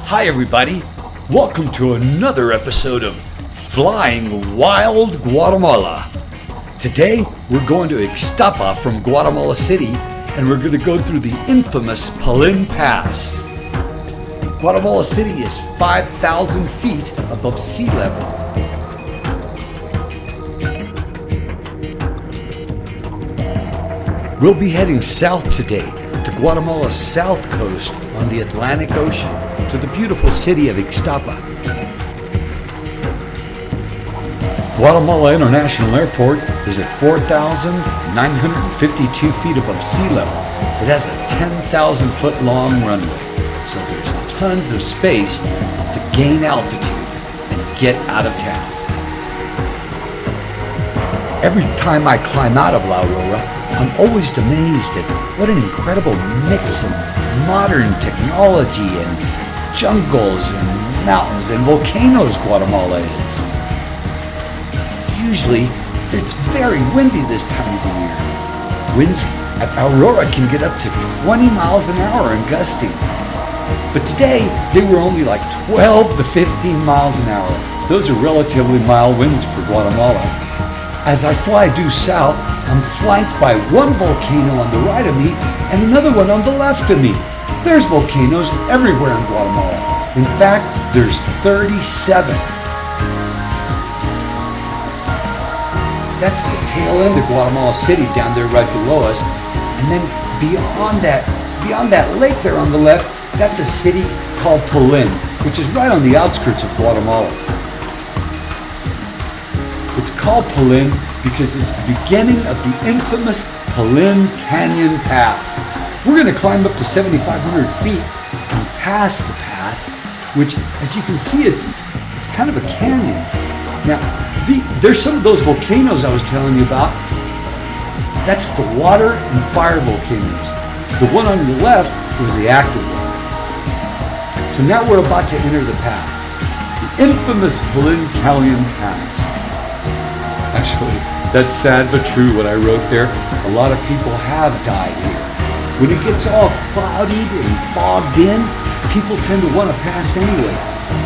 Hi everybody, welcome to another episode of Flying Wild Guatemala. Today we're going to Ixtapa from Guatemala City and we're going to go through the infamous Palin Pass. Guatemala City is 5,000 feet above sea level. We'll be heading south today to Guatemala's south coast on the Atlantic Ocean to the beautiful city of Ixtapa. Guatemala International Airport is at 4,952 feet above sea level. It has a 10,000 foot long runway, so there's tons of space to gain altitude and get out of town. Every time I climb out of La Aurora, I'm always amazed at what an incredible mix of modern technology and jungles and mountains and volcanoes Guatemala is. Usually, it's very windy this time of the year. Winds at Aurora can get up to 20 miles an hour and gusting. But today, they were only like 12 to 15 miles an hour. Those are relatively mild winds for Guatemala. As I fly due south, I'm flanked by one volcano on the right of me and another one on the left of me. There's volcanoes everywhere in Guatemala. In fact, there's 37. That's the tail end of Guatemala City down there right below us. And then beyond that lake there on the left, that's a city called Palin, which is right on the outskirts of Guatemala. It's called Palin because it's the beginning of the infamous Palin Canyon Pass. We're going to climb up to 7,500 feet and pass the pass, which, as you can see, it's kind of a canyon. Now, there's some of those volcanoes I was telling you about. That's the water and fire volcanoes. The one on the left was the active one. So now we're about to enter the pass, the infamous Palin Canyon Pass. Actually, that's sad but true what I wrote there. A lot of people have died here. When it gets all cloudied and fogged in, people tend to want to pass anyway.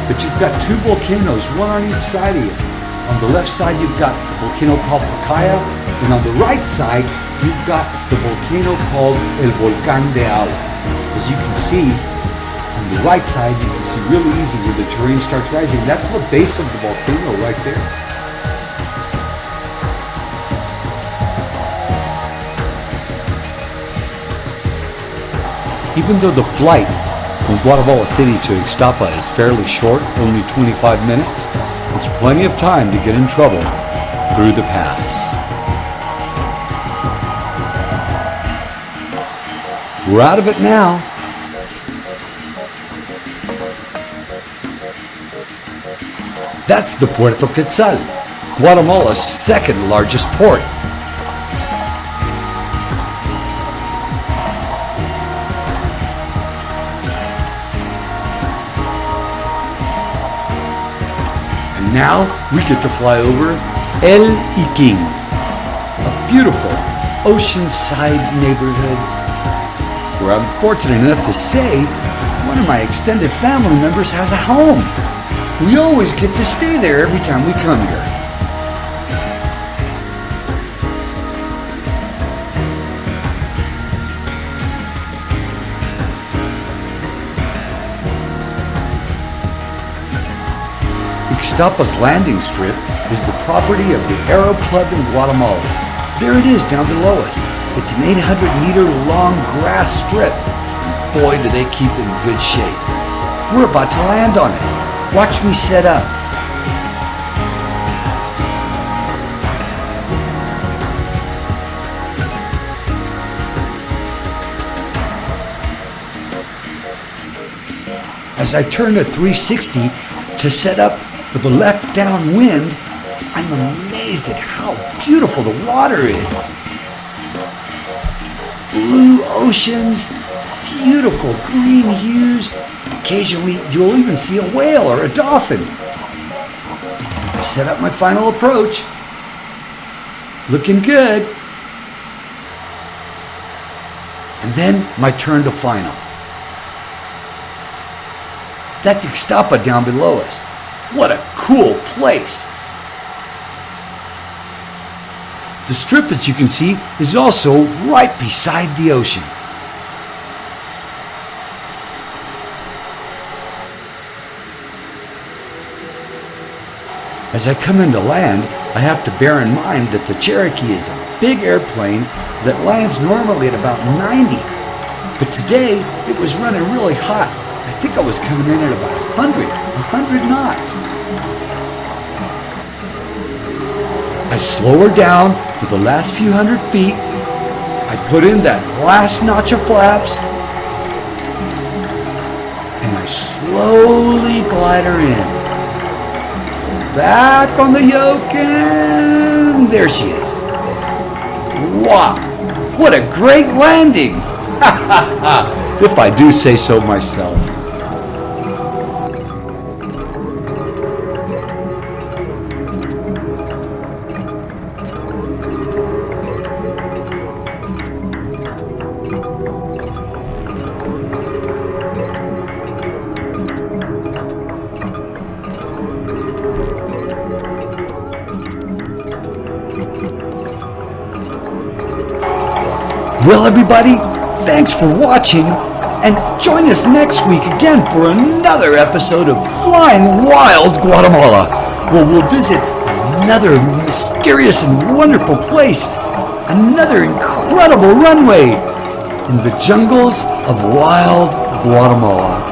But you've got two volcanoes, one on each side of you. On the left side, you've got a volcano called Pacaya, and on the right side, you've got the volcano called El Volcán de Agua. As you can see, on the right side, you can see really easy where the terrain starts rising. That's the base of the volcano right there. Even though the flight from Guatemala City to Ixtapa is fairly short, only 25 minutes, it's plenty of time to get in trouble through the pass. We're out of it now. That's the Puerto Quetzal, Guatemala's second largest port. Now we get to fly over El Iquín, a beautiful oceanside neighborhood where I'm fortunate enough to say one of my extended family members has a home. We always get to stay there every time we come here. Ixtapa's landing strip is the property of the Aero Club in Guatemala. There it is down below us. It's an 800-meter long grass strip. And boy, do they keep it in good shape. We're about to land on it. Watch me set up. As I turn to 360 to set up for the left downwind, I'm amazed at how beautiful the water is. Blue oceans, beautiful green hues. Occasionally, you'll even see a whale or a dolphin. I set up my final approach. Looking good. And then my turn to final. That's Ixtapa down below us. What a cool place. The strip, as you can see, is also right beside the ocean. As I come into land, I have to bear in mind that the Cherokee is a big airplane that lands normally at about 90. But today, it was running really hot. I think I was coming in at about 100 knots. I slow her down for the last few hundred feet. I put in that last notch of flaps, and I slowly glide her in. Back on the yoke, and there she is. Wow, what a great landing! If I do say so myself. Well, everybody, thanks for watching, and join us next week again for another episode of Flying Wild Guatemala, where we'll visit another mysterious and wonderful place, another incredible runway in the jungles of wild Guatemala.